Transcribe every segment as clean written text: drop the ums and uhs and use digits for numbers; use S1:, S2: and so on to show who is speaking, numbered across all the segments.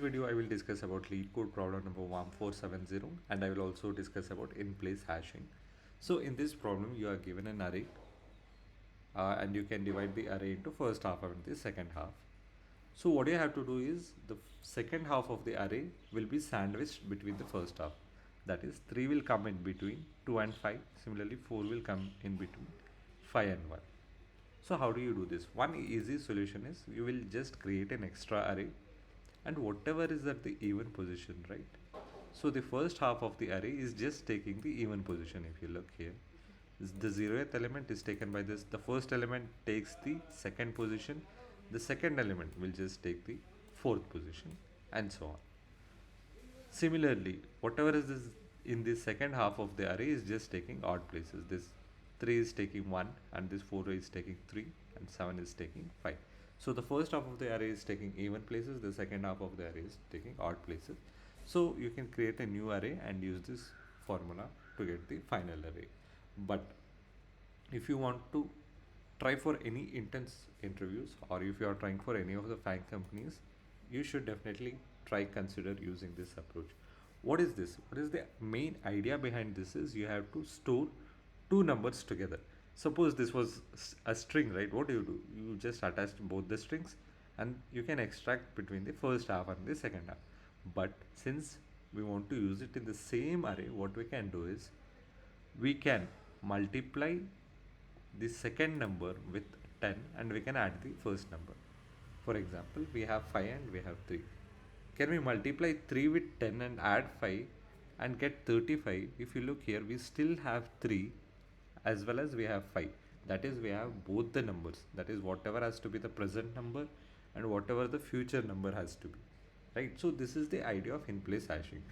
S1: Video I will discuss about LeetCode problem number 1470, and I will also discuss about in-place hashing. So in this problem you are given an array and you can divide the array into first half and the second half. So what you have to do is the second half of the array will be sandwiched between the first half. That is 3 will come in between 2 and 5. Similarly 4 will come in between 5 and 1. So how do you do this? One easy solution is you will just create an extra array and whatever is at the even position, right? So the first half of the array is just taking the even position. If you look here, the 0th element is taken by this. The first element takes the second position. The second element will just take the fourth position, and so on. Similarly, whatever is this in the second half of the array is just taking odd places. This 3 is taking 1 and this 4 is taking 3 and 7 is taking 5. So the first half of the array is taking even places, the second half of the array is taking odd places. So you can create a new array and use this formula to get the final array. But if you want to try for any intense interviews, or if you are trying for any of the FANG companies, you should definitely consider using this approach. What is this? What is the main idea behind this is you have to store two numbers together. Suppose this was a string, right? What do? You just attach both the strings and you can extract between the first half and the second half. But since we want to use it in the same array, what we can do is we can multiply the second number with 10 and we can add the first number. For example, we have 5 and we have 3. Can we multiply 3 with 10 and add 5 and get 35? If you look here, we still have 3 as well as we have 5. That is, we have both the numbers. That is, whatever has to be the present number and whatever the future number has to be. Right? So this is the idea of in-place hashing.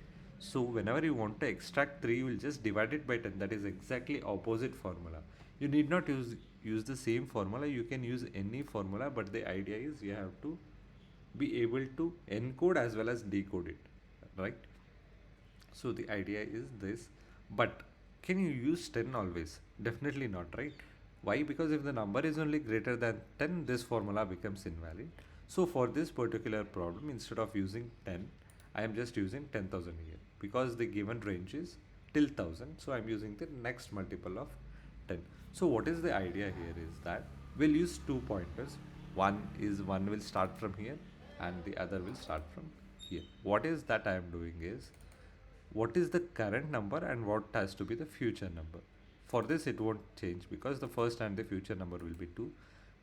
S1: So whenever you want to extract 3, you will just divide it by 10. That is exactly opposite formula. You need not use the same formula. You can use any formula, but the idea is you have to be able to encode as well as decode it, right? So the idea is this, but can you use 10 always? Definitely not, right? Why? Because if the number is only greater than 10, this formula becomes invalid. So for this particular problem, instead of using 10, I am just using 10,000 here because the given range is till 1000. So I'm using the next multiple of 10. So what is the idea here is that we'll use two pointers. One will start from here and the other will start from here. What is that I am doing is, what is the current number and what has to be the future number. For this it won't change because the first and the future number will be 2.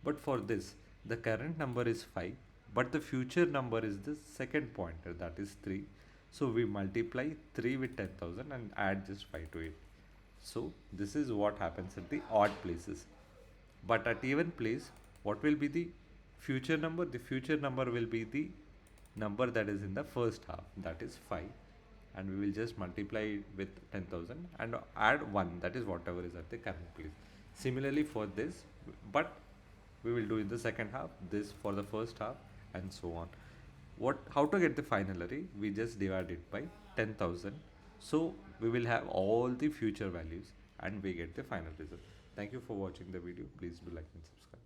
S1: But for this, the current number is 5, but the future number is the second pointer, that is 3. So we multiply 3 with 10,000 and add just 5 to it. So this is what happens at the odd places. But at even place, what will be the future number? The future number will be the number that is in the first half, that is 5. And we will just multiply it with 10,000 and add 1, that is whatever is at the current place. Similarly for this, but we will do in the second half, this for the first half, and so on. How to get the final array? We just divide it by 10,000. So we will have all the future values and we get the final result. Thank you for watching the video. Please do like and subscribe.